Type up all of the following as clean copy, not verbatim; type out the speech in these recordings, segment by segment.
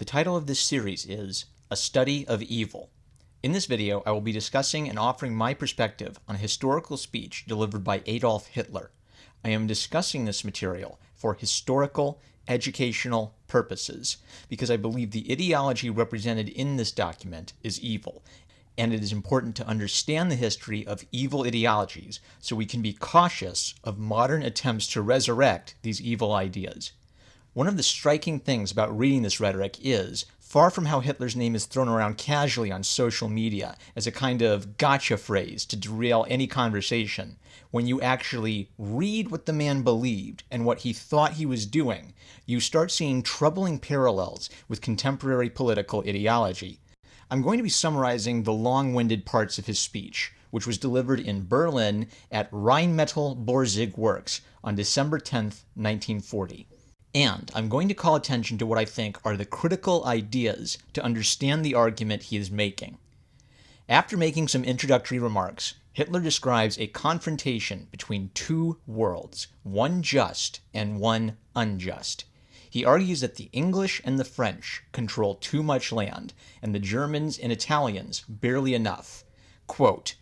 The title of this series is A Study of Evil. In this video, I will be discussing and offering my perspective on a historical speech delivered by Adolf Hitler. I am discussing this material for historical, educational purposes because I believe the ideology represented in this document is evil, and it is important to understand the history of evil ideologies so we can be cautious of modern attempts to resurrect these evil ideas. One of the striking things about reading this rhetoric is, far from how Hitler's name is thrown around casually on social media as a kind of gotcha phrase to derail any conversation, when you actually read what the man believed and what he thought he was doing, you start seeing troubling parallels with contemporary political ideology. I'm going to be summarizing the long-winded parts of his speech, which was delivered in Berlin at Rheinmetall-Borsig Works on December 10th, 1940. And I'm going to call attention to what I think are the critical ideas to understand the argument he is making. After making some introductory remarks, Hitler describes a confrontation between two worlds, one just and one unjust. He argues that the English and the French control too much land, and the Germans and Italians barely enough. Quote,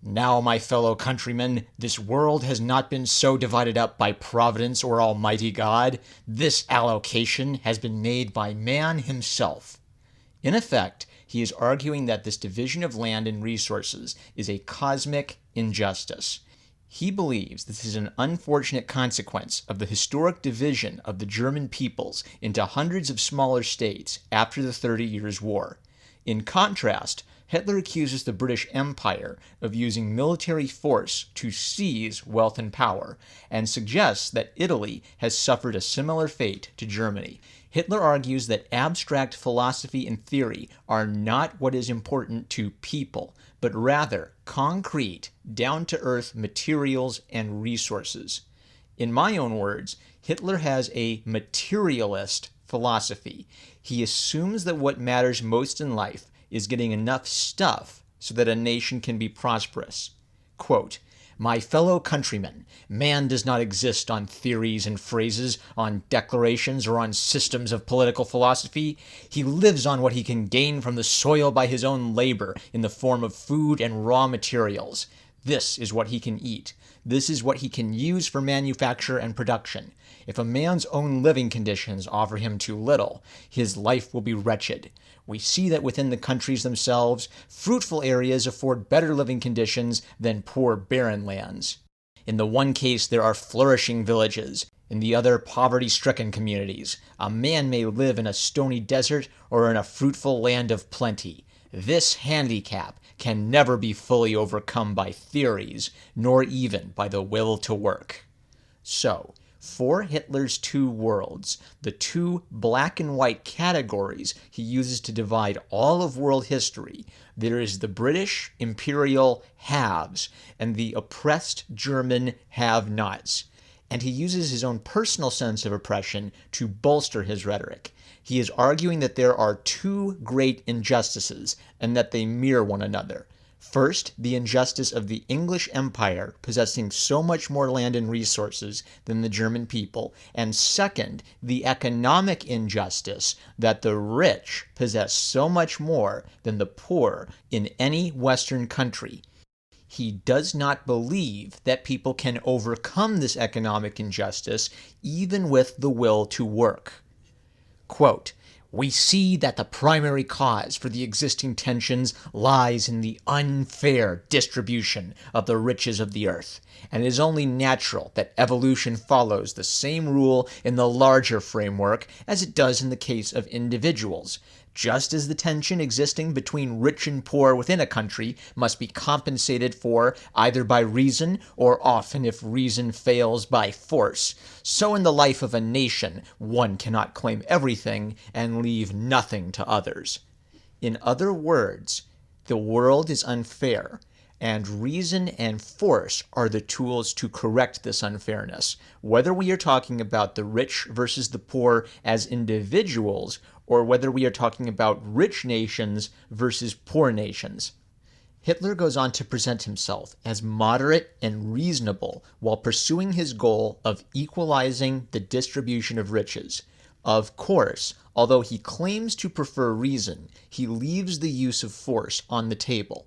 "Now, my fellow countrymen, this world has not been so divided up by Providence or Almighty God. This allocation has been made by man himself." In effect, he is arguing that this division of land and resources is a cosmic injustice. He believes this is an unfortunate consequence of the historic division of the German peoples into hundreds of smaller states after the 30 Years' War. In contrast, Hitler accuses the British Empire of using military force to seize wealth and power, and suggests that Italy has suffered a similar fate to Germany. Hitler argues that abstract philosophy and theory are not what is important to people, but rather concrete, down-to-earth materials and resources. In my own words, Hitler has a materialist philosophy. He assumes that what matters most in life is getting enough stuff so that a nation can be prosperous. Quote, "My fellow countrymen, man does not exist on theories and phrases, on declarations, or on systems of political philosophy. He lives on what he can gain from the soil by his own labor in the form of food and raw materials. This is what he can eat. This is what he can use for manufacture and production. If a man's own living conditions offer him too little, his life will be wretched. We see that within the countries themselves, fruitful areas afford better living conditions than poor barren lands. In the one case, there are flourishing villages. In the other, poverty-stricken communities. A man may live in a stony desert or in a fruitful land of plenty. This handicap can never be fully overcome by theories, nor even by the will to work." So, for Hitler's two worlds, the two black and white categories he uses to divide all of world history, there is the British imperial haves and the oppressed German have-nots. And he uses his own personal sense of oppression to bolster his rhetoric. He is arguing that there are two great injustices and that they mirror one another. First, the injustice of the English Empire possessing so much more land and resources than the German people, and second, the economic injustice that the rich possess so much more than the poor in any Western country. He does not believe that people can overcome this economic injustice even with the will to work. Quote, "We see that the primary cause for the existing tensions lies in the unfair distribution of the riches of the earth, and it is only natural that evolution follows the same rule in the larger framework as it does in the case of individuals. Just as the tension existing between rich and poor within a country must be compensated for either by reason or often, if reason fails, by force, so in the life of a nation one cannot claim everything and leave nothing to others. In other words, the world is unfair, and reason and force are the tools to correct this unfairness, whether we are talking about the rich versus the poor as individuals, or whether we are talking about rich nations versus poor nations. Hitler goes on to present himself as moderate and reasonable while pursuing his goal of equalizing the distribution of riches. Of course, although he claims to prefer reason, he leaves the use of force on the table.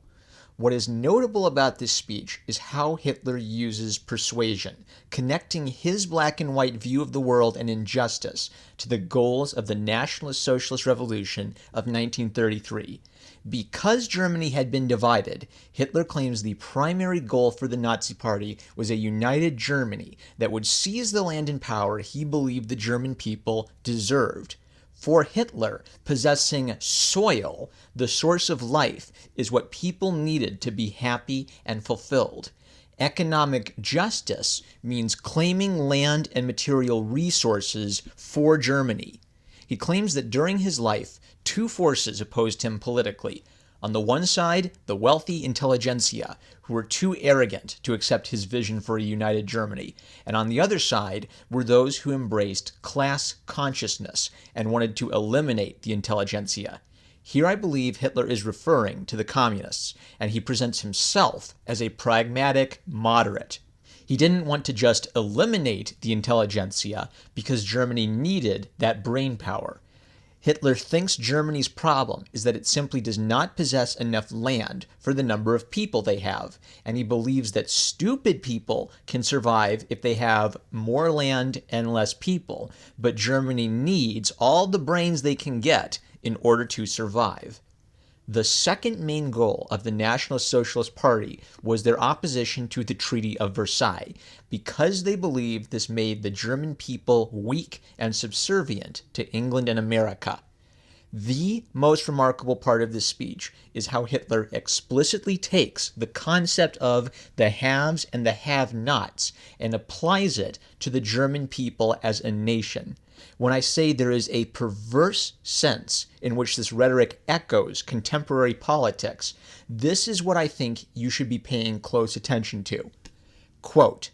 What is notable about this speech is how Hitler uses persuasion, connecting his black and white view of the world and injustice to the goals of the Nationalist Socialist Revolution of 1933. Because Germany had been divided, Hitler claims the primary goal for the Nazi Party was a united Germany that would seize the land and power he believed the German people deserved. For Hitler, possessing soil, the source of life, is what people needed to be happy and fulfilled. Economic justice means claiming land and material resources for Germany. He claims that during his life, two forces opposed him politically. On the one side, the wealthy intelligentsia, who were too arrogant to accept his vision for a united Germany, and on the other side were those who embraced class consciousness and wanted to eliminate the intelligentsia. Here I believe Hitler is referring to the communists, and he presents himself as a pragmatic moderate. He didn't want to just eliminate the intelligentsia because Germany needed that brain power. Hitler thinks Germany's problem is that it simply does not possess enough land for the number of people they have, and he believes that stupid people can survive if they have more land and less people, but Germany needs all the brains they can get in order to survive. The second main goal of the National Socialist Party was their opposition to the Treaty of Versailles, because they believed this made the German people weak and subservient to England and America. The most remarkable part of this speech is how Hitler explicitly takes the concept of the haves and the have-nots and applies it to the German people as a nation. When I say there is a perverse sense in which this rhetoric echoes contemporary politics, this is what I think you should be paying close attention to. Quote,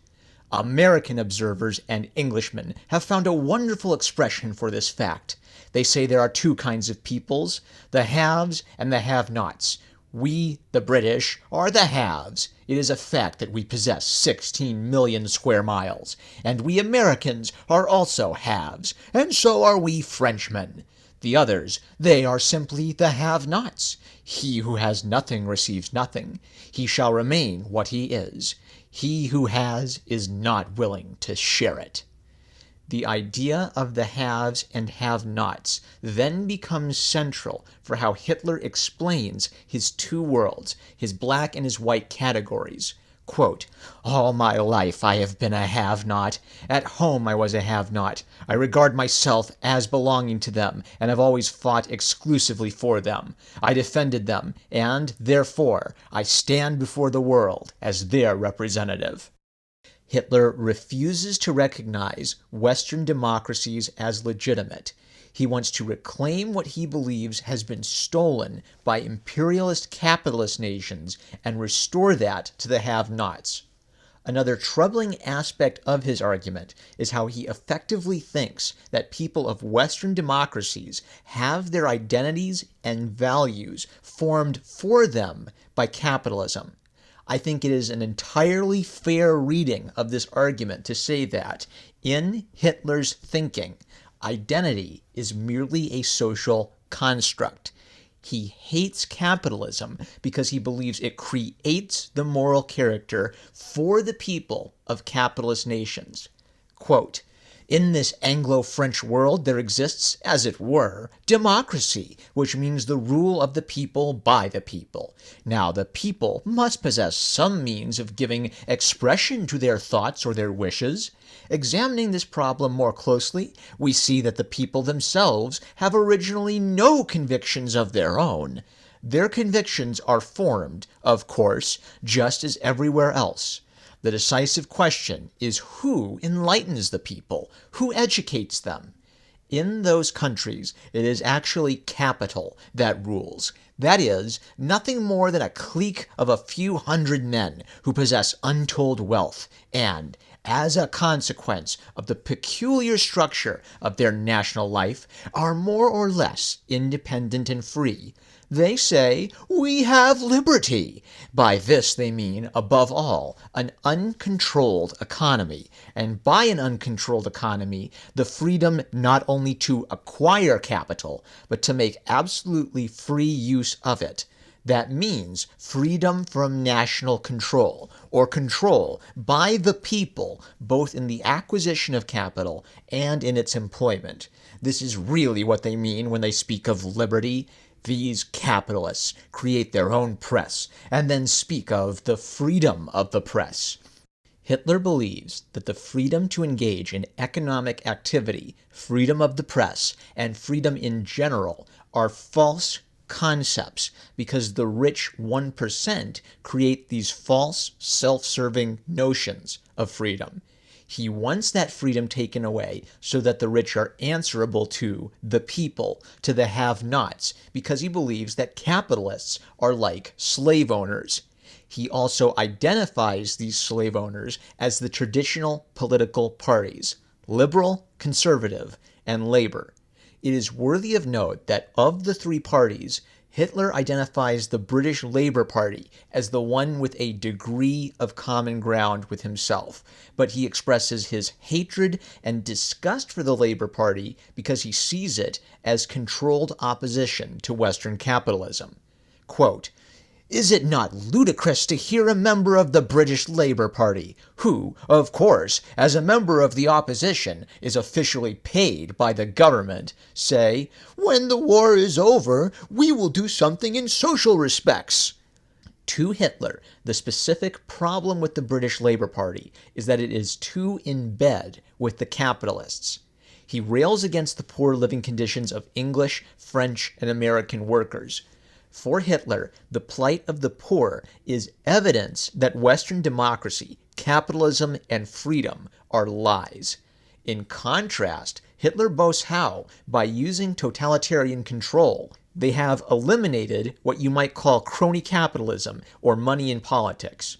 American observers and Englishmen have found a wonderful expression for this fact. They say there are two kinds of peoples, the haves and the have-nots. We, the British, are the haves. It is a fact that we possess 16 million square miles. And we Americans are also haves, and so are we Frenchmen. The others, they are simply the have-nots. He who has nothing receives nothing. He shall remain what he is. He who has is not willing to share it. The idea of the haves and have-nots then becomes central for how Hitler explains his two worlds, his black and his white categories. Quote, all my life I have been a have-not. At home I was a have-not. I regard myself as belonging to them, and have always fought exclusively for them. I defended them, and, therefore, I stand before the world as their representative. Hitler refuses to recognize Western democracies as legitimate. He wants to reclaim what he believes has been stolen by imperialist capitalist nations and restore that to the have-nots. Another troubling aspect of his argument is how he effectively thinks that people of Western democracies have their identities and values formed for them by capitalism. I think it is an entirely fair reading of this argument to say that, in Hitler's thinking, identity is merely a social construct. He hates capitalism because he believes it creates the moral character for the people of capitalist nations. Quote, in this Anglo-French world there exists, as it were, democracy, which means the rule of the people by the people. Now the people must possess some means of giving expression to their thoughts or their wishes. Examining this problem more closely, we see that the people themselves have originally no convictions of their own. Their convictions are formed, of course, just as everywhere else. The decisive question is who enlightens the people, who educates them. In those countries, it is actually capital that rules. That is, nothing more than a clique of a few hundred men who possess untold wealth and, as a consequence of the peculiar structure of their national life, are more or less independent and free. They say, "We have liberty." By this they mean, above all, an uncontrolled economy, and by an uncontrolled economy, the freedom not only to acquire capital, but to make absolutely free use of it. That means freedom from national control, or control by the people, both in the acquisition of capital and in its employment. This is really what they mean when they speak of liberty. These capitalists create their own press and then speak of the freedom of the press. Hitler believes that the freedom to engage in economic activity, freedom of the press, and freedom in general are false concepts because the rich 1% create these false, self-serving notions of freedom. He wants that freedom taken away so that the rich are answerable to the people, to the have-nots, because he believes that capitalists are like slave owners. He also identifies these slave owners as the traditional political parties, liberal, conservative, and labor. It is worthy of note that of the three parties, Hitler identifies the British Labour Party as the one with a degree of common ground with himself, but he expresses his hatred and disgust for the Labour Party because he sees it as controlled opposition to Western capitalism. Quote, "Is it not ludicrous to hear a member of the British Labour Party, who, of course, as a member of the opposition, is officially paid by the government, say, 'When the war is over, we will do something in social respects'?" To Hitler, the specific problem with the British Labour Party is that it is too in bed with the capitalists. He rails against the poor living conditions of English, French, and American workers. For Hitler, the plight of the poor is evidence that Western democracy, capitalism, and freedom are lies. In contrast, Hitler boasts how, by using totalitarian control, they have eliminated what you might call crony capitalism or money in politics.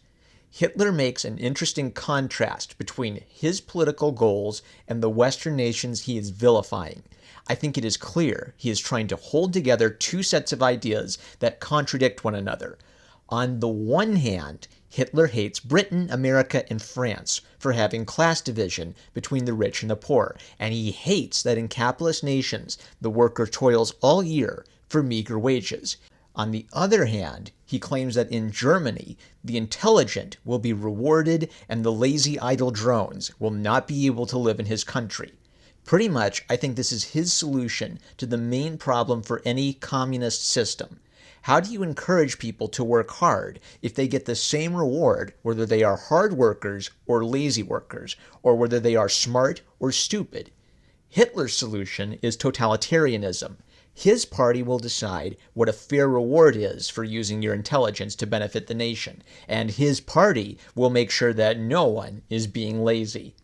Hitler makes an interesting contrast between his political goals and the Western nations he is vilifying. I think it is clear he is trying to hold together two sets of ideas that contradict one another. On the one hand, Hitler hates Britain, America, and France for having class division between the rich and the poor, and he hates that in capitalist nations the worker toils all year for meager wages. On the other hand, he claims that in Germany, the intelligent will be rewarded and the lazy idle drones will not be able to live in his country. Pretty much, I think this is his solution to the main problem for any communist system. How do you encourage people to work hard if they get the same reward whether they are hard workers or lazy workers, or whether they are smart or stupid? Hitler's solution is totalitarianism. His party will decide what a fair reward is for using your intelligence to benefit the nation, and his party will make sure that no one is being lazy.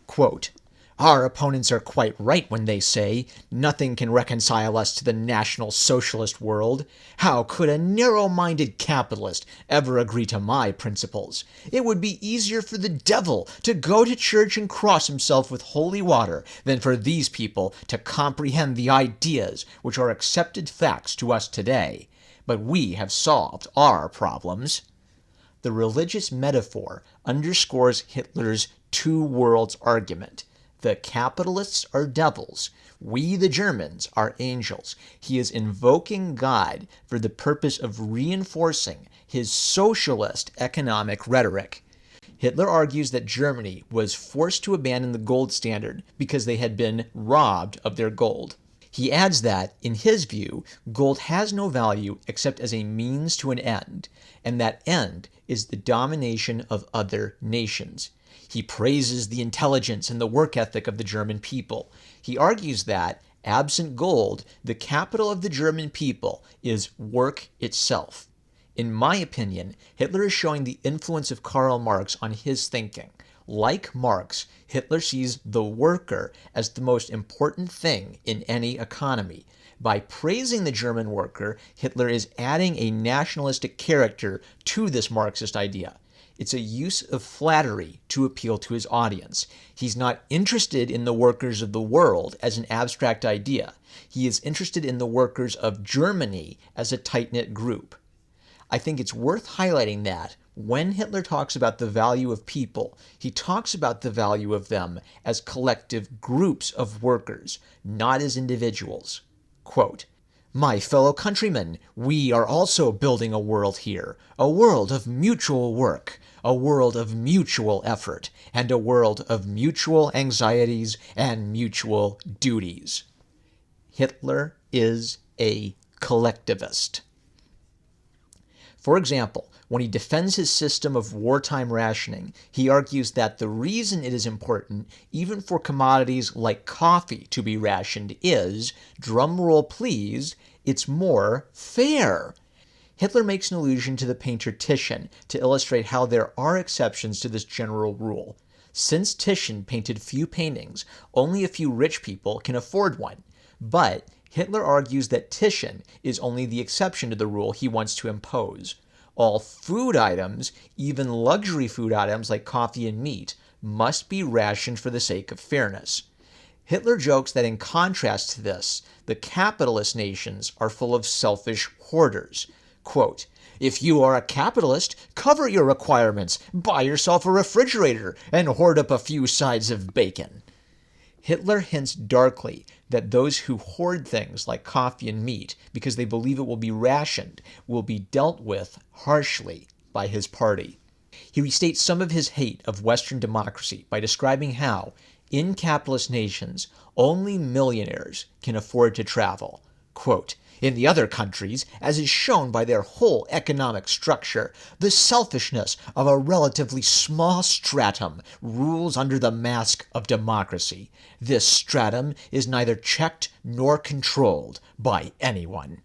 Quote, "Our opponents are quite right when they say, 'Nothing can reconcile us to the National Socialist world.' How could a narrow-minded capitalist ever agree to my principles? It would be easier for the devil to go to church and cross himself with holy water than for these people to comprehend the ideas which are accepted facts to us today. But we have solved our problems." The religious metaphor underscores Hitler's two worlds argument. The capitalists are devils. We, the Germans, are angels. He is invoking God for the purpose of reinforcing his socialist economic rhetoric. Hitler argues that Germany was forced to abandon the gold standard because they had been robbed of their gold. He adds that, in his view, gold has no value except as a means to an end, and that end is the domination of other nations. He praises the intelligence and the work ethic of the German people. He argues that, absent gold, the capital of the German people is work itself. In my opinion, Hitler is showing the influence of Karl Marx on his thinking. Like Marx, Hitler sees the worker as the most important thing in any economy. By praising the German worker, Hitler is adding a nationalistic character to this Marxist idea. It's a use of flattery to appeal to his audience. He's not interested in the workers of the world as an abstract idea. He is interested in the workers of Germany as a tight-knit group. I think it's worth highlighting that when Hitler talks about the value of people, he talks about the value of them as collective groups of workers, not as individuals. Quote, "My fellow countrymen, we are also building a world here, a world of mutual work, a world of mutual effort, and a world of mutual anxieties and mutual duties." Hitler is a collectivist. For example, when he defends his system of wartime rationing, he argues that the reason it is important, even for commodities like coffee to be rationed, is, drumroll please, it's more fair. Hitler makes an allusion to the painter Titian to illustrate how there are exceptions to this general rule. Since Titian painted few paintings, only a few rich people can afford one. But Hitler argues that Titian is only the exception to the rule he wants to impose. All food items, even luxury food items like coffee and meat, must be rationed for the sake of fairness. Hitler jokes that in contrast to this, the capitalist nations are full of selfish hoarders. Quote, "If you are a capitalist, cover your requirements, buy yourself a refrigerator, and hoard up a few sides of bacon." Hitler hints darkly that those who hoard things like coffee and meat because they believe it will be rationed will be dealt with harshly by his party. He restates some of his hate of Western democracy by describing how, in capitalist nations, only millionaires can afford to travel. Quote, "In the other countries, as is shown by their whole economic structure, the selfishness of a relatively small stratum rules under the mask of democracy. This stratum is neither checked nor controlled by anyone."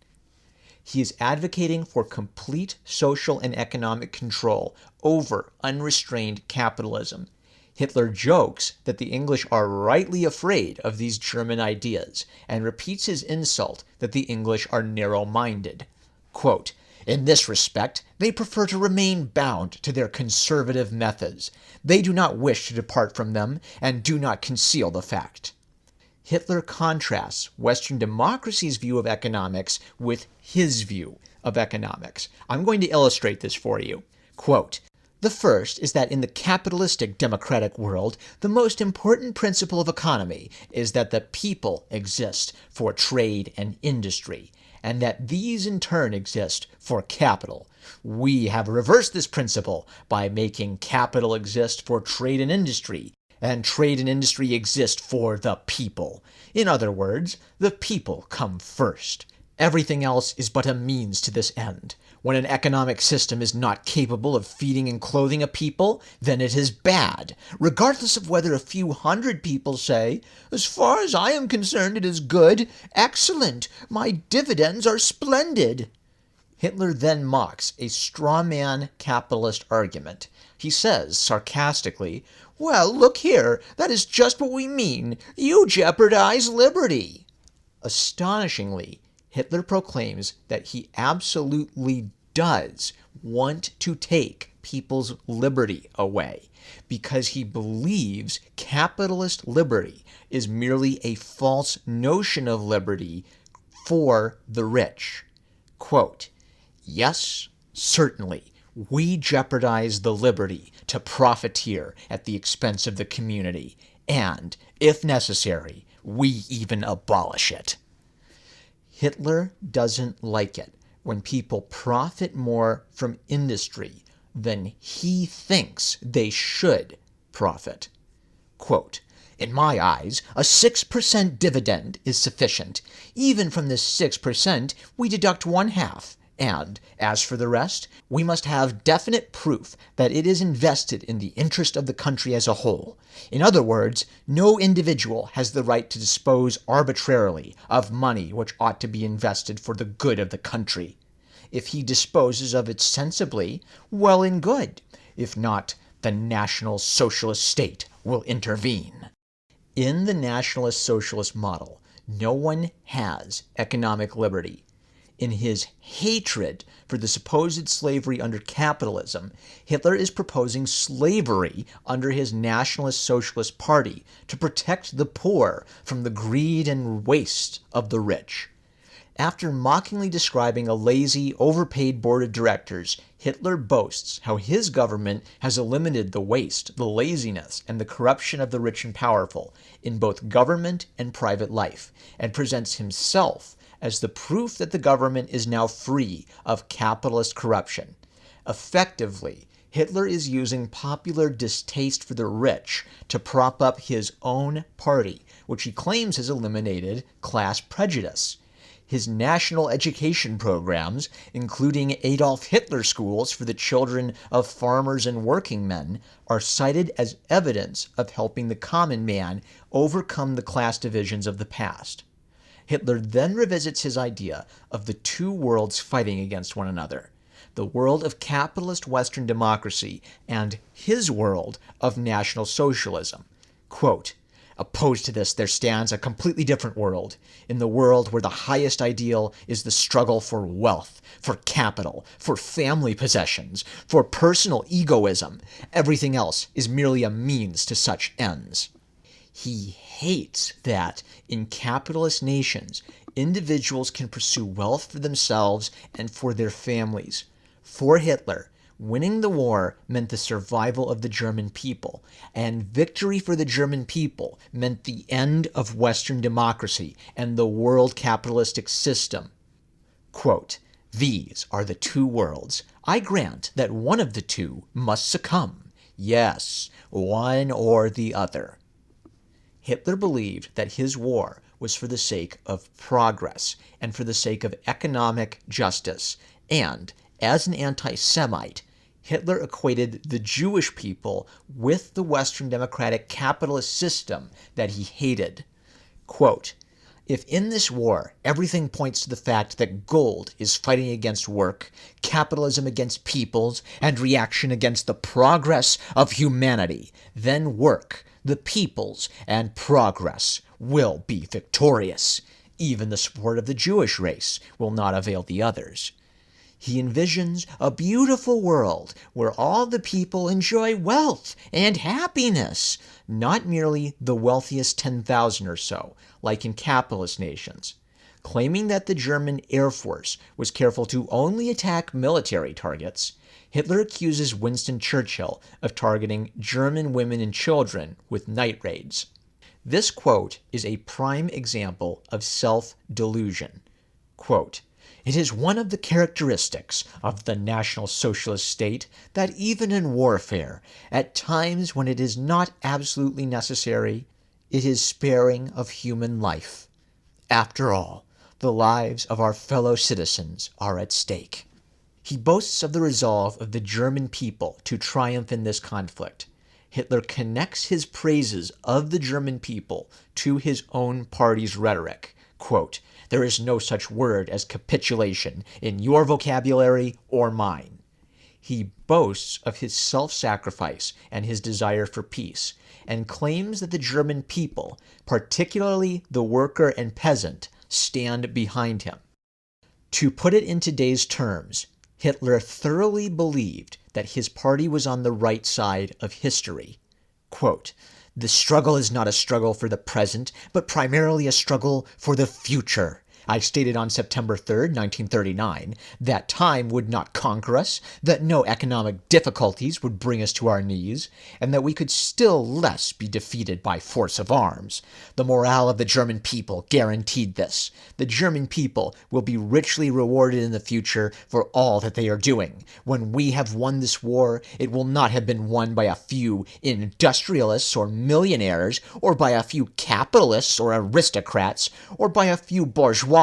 He is advocating for complete social and economic control over unrestrained capitalism. Hitler jokes that the English are rightly afraid of these German ideas and repeats his insult that the English are narrow-minded. Quote, "In this respect, they prefer to remain bound to their conservative methods. They do not wish to depart from them and do not conceal the fact." Hitler contrasts Western democracy's view of economics with his view of economics. I'm going to illustrate this for you. Quote, "The first is that in the capitalistic democratic world, the most important principle of economy is that the people exist for trade and industry, and that these in turn exist for capital. We have reversed this principle by making capital exist for trade and industry, and trade and industry exist for the people. In other words, the people come first. Everything else is but a means to this end. When an economic system is not capable of feeding and clothing a people, then it is bad, regardless of whether a few hundred people say, 'As far as I am concerned, it is good, excellent, my dividends are splendid.'" Hitler then mocks a straw-man capitalist argument. He says, sarcastically, "Well, look here, that is just what we mean. You jeopardize liberty." Astonishingly, Hitler proclaims that he absolutely does want to take people's liberty away because he believes capitalist liberty is merely a false notion of liberty for the rich. Quote, "Yes, certainly, we jeopardize the liberty to profiteer at the expense of the community, and, if necessary, we even abolish it." Hitler doesn't like it when people profit more from industry than he thinks they should profit. Quote, "In my eyes, a 6% dividend is sufficient. Even from this 6%, we deduct 1/2. And, as for the rest, we must have definite proof that it is invested in the interest of the country as a whole. In other words, no individual has the right to dispose arbitrarily of money which ought to be invested for the good of the country. If he disposes of it sensibly, well and good. If not, the National Socialist state will intervene." In the Nationalist Socialist model, no one has economic liberty. In his hatred for the supposed slavery under capitalism, Hitler is proposing slavery under his Nationalist Socialist Party to protect the poor from the greed and waste of the rich. After mockingly describing a lazy, overpaid board of directors, Hitler boasts how his government has eliminated the waste, the laziness, and the corruption of the rich and powerful in both government and private life, and presents himself as the proof that the government is now free of capitalist corruption. Effectively, Hitler is using popular distaste for the rich to prop up his own party, which he claims has eliminated class prejudice. His national education programs, including Adolf Hitler schools for the children of farmers and working men, are cited as evidence of helping the common man overcome the class divisions of the past. Hitler then revisits his idea of the two worlds fighting against one another, the world of capitalist Western democracy and his world of National Socialism. Quote, "Opposed to this, there stands a completely different world. In the world where the highest ideal is the struggle for wealth, for capital, for family possessions, for personal egoism, everything else is merely a means to such ends." He hates that in capitalist nations, individuals can pursue wealth for themselves and for their families. For Hitler, winning the war meant the survival of the German people, and victory for the German people meant the end of Western democracy and the world capitalistic system. Quote, "These are the two worlds. I grant that one of the two must succumb. Yes, one or the other." Hitler believed that his war was for the sake of progress and for the sake of economic justice, and as an anti-Semite, Hitler equated the Jewish people with the Western democratic capitalist system that he hated. Quote, "If in this war everything points to the fact that gold is fighting against work, capitalism against peoples, and reaction against the progress of humanity, then work, the peoples, and progress will be victorious. Even the support of the Jewish race will not avail the others." He envisions a beautiful world where all the people enjoy wealth and happiness, not merely the wealthiest 10,000 or so, like in capitalist nations. Claiming that the German Air Force was careful to only attack military targets, Hitler accuses Winston Churchill of targeting German women and children with night raids. This quote is a prime example of self-delusion. Quote, "It is one of the characteristics of the National Socialist state that even in warfare, at times when it is not absolutely necessary, it is sparing of human life. After all, the lives of our fellow citizens are at stake." He boasts of the resolve of the German people to triumph in this conflict. Hitler connects his praises of the German people to his own party's rhetoric. Quote, "There is no such word as capitulation in your vocabulary or mine." He boasts of his self-sacrifice and his desire for peace, and claims that the German people, particularly the worker and peasant, stand behind him. To put it in today's terms, Hitler thoroughly believed that his party was on the right side of history. Quote, "The struggle is not a struggle for the present, but primarily a struggle for the future. I stated on September 3rd, 1939, that time would not conquer us, that no economic difficulties would bring us to our knees, and that we could still less be defeated by force of arms. The morale of the German people guaranteed this. The German people will be richly rewarded in the future for all that they are doing. When we have won this war, it will not have been won by a few industrialists or millionaires, or by a few capitalists or aristocrats, or by a few bourgeois,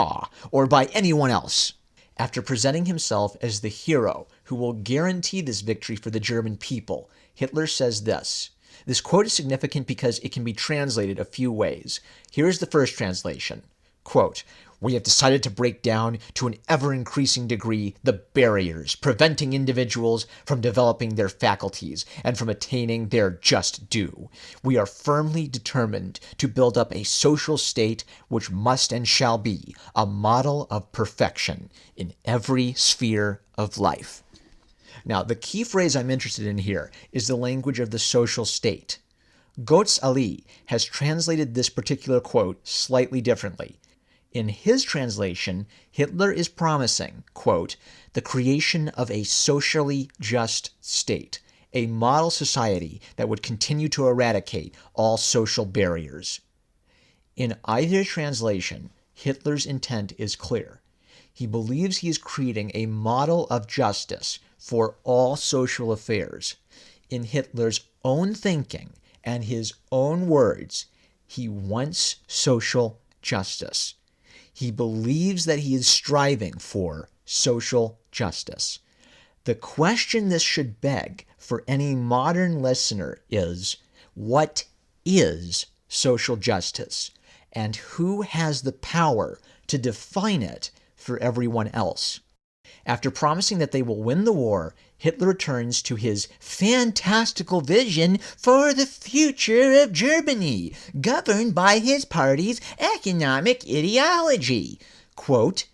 or by anyone else." After presenting himself as the hero who will guarantee this victory for the German people, Hitler says this. This quote is significant because it can be translated a few ways. Here is the first translation. Quote, We have decided to break down to an ever-increasing degree the barriers preventing individuals from developing their faculties and from attaining their just due. We are firmly determined to build up a social state which must and shall be a model of perfection in every sphere of life. Now, the key phrase I'm interested in here is the language of the social state. Götz Ali has translated this particular quote slightly differently. In his translation, Hitler is promising, quote, the creation of a socially just state, a model society that would continue to eradicate all social barriers. In either translation, Hitler's intent is clear. He believes he is creating a model of justice for all social affairs. In Hitler's own thinking and his own words, he wants social justice. He believes that he is striving for social justice. The question this should beg for any modern listener is, what is social justice? And who has the power to define it for everyone else? After promising that they will win the war, Hitler returns to his fantastical vision for the future of Germany, governed by his party's economic ideology. Quote,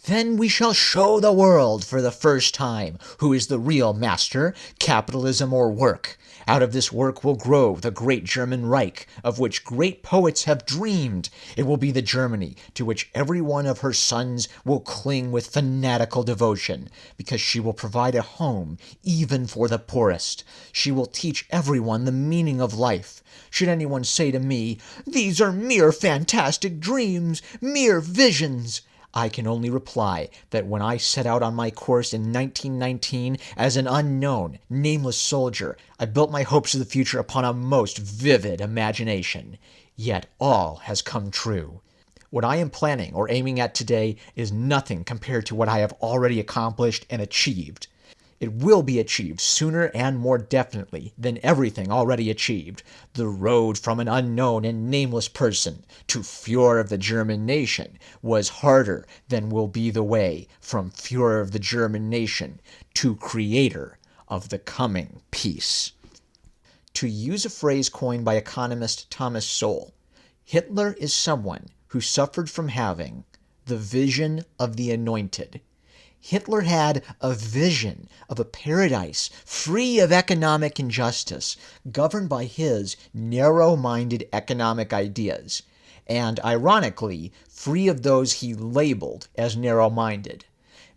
then we shall show the world for the first time who is the real master, capitalism or work. Out of this work will grow the great German Reich, of which great poets have dreamed. It will be the Germany to which every one of her sons will cling with fanatical devotion, because she will provide a home even for the poorest. She will teach everyone the meaning of life. Should anyone say to me, these are mere fantastic dreams, mere visions, I can only reply that when I set out on my course in 1919 as an unknown, nameless soldier, I built my hopes of the future upon a most vivid imagination. Yet all has come true. What I am planning or aiming at today is nothing compared to what I have already accomplished and achieved. It will be achieved sooner and more definitely than everything already achieved. The road from an unknown and nameless person to Führer of the German nation was harder than will be the way from Führer of the German nation to creator of the coming peace. To use a phrase coined by economist Thomas Sowell, Hitler is someone who suffered from having the vision of the anointed. Hitler had a vision of a paradise free of economic injustice, governed by his narrow-minded economic ideas, and, ironically, free of those he labeled as narrow-minded.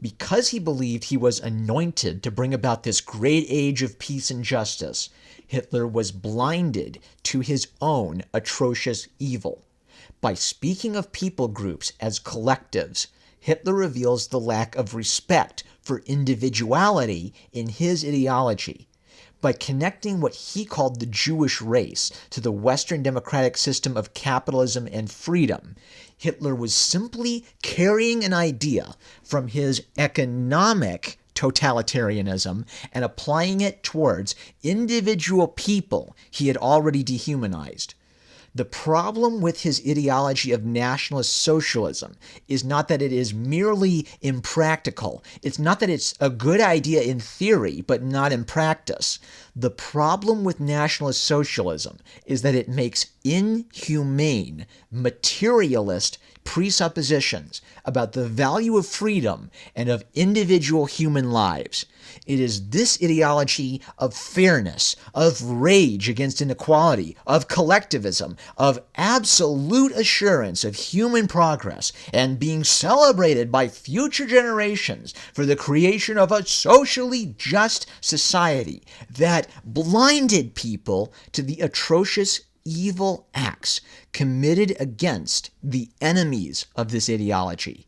Because he believed he was anointed to bring about this great age of peace and justice, Hitler was blinded to his own atrocious evil. By speaking of people groups as collectives, Hitler reveals the lack of respect for individuality in his ideology. By connecting what he called the Jewish race to the Western democratic system of capitalism and freedom, Hitler was simply carrying an idea from his economic totalitarianism and applying it towards individual people he had already dehumanized. The problem with his ideology of nationalist socialism is not that it is merely impractical. It's not that it's a good idea in theory, but not in practice. The problem with nationalist socialism is that it makes inhumane, materialist presuppositions about the value of freedom and of individual human lives. It is this ideology of fairness, of rage against inequality, of collectivism, of absolute assurance of human progress and being celebrated by future generations for the creation of a socially just society that blinded people to the atrocious evil acts committed against the enemies of this ideology.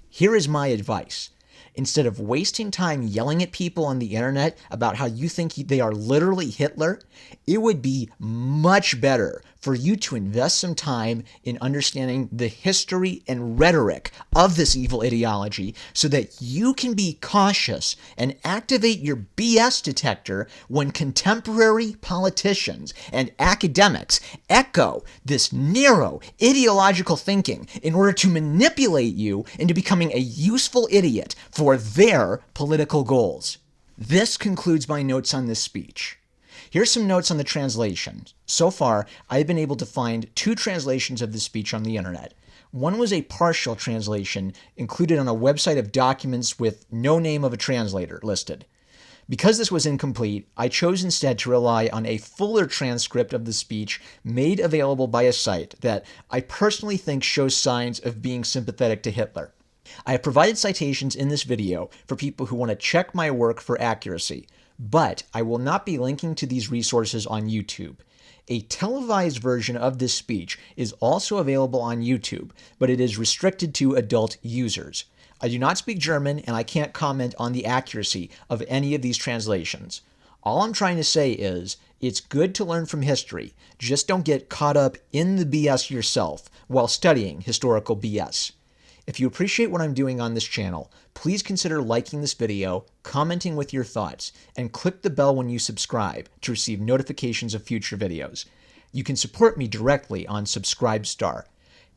Here is my advice. Instead of wasting time yelling at people on the internet about how you think they are literally Hitler, it would be much better for you to invest some time in understanding the history and rhetoric of this evil ideology so that you can be cautious and activate your BS detector when contemporary politicians and academics echo this narrow ideological thinking in order to manipulate you into becoming a useful idiot for their political goals. This concludes my notes on this speech. Here's some notes on the translation. So far, I've been able to find 2 translations of this speech on the internet. One was a partial translation included on a website of documents with no name of a translator listed. Because this was incomplete, I chose instead to rely on a fuller transcript of the speech made available by a site that I personally think shows signs of being sympathetic to Hitler. I have provided citations in this video for people who want to check my work for accuracy, but I will not be linking to these resources on YouTube. A televised version of this speech is also available on YouTube, but it is restricted to adult users. I do not speak German, and I can't comment on the accuracy of any of these translations. All I'm trying to say is, it's good to learn from history, just don't get caught up in the BS yourself while studying historical BS. If you appreciate what I'm doing on this channel, please consider liking this video, commenting with your thoughts, and click the bell when you subscribe to receive notifications of future videos. You can support me directly on Subscribestar.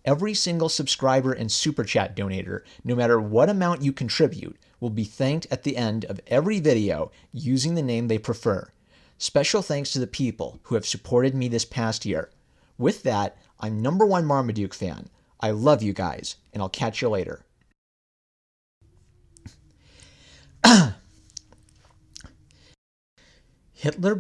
Every single subscriber and super chat donator, no matter what amount you contribute, will be thanked at the end of every video using the name they prefer. Special thanks to the people who have supported me this past year. With that, I'm #1 Marmaduke fan. I love you guys, and I'll catch you later. Hitler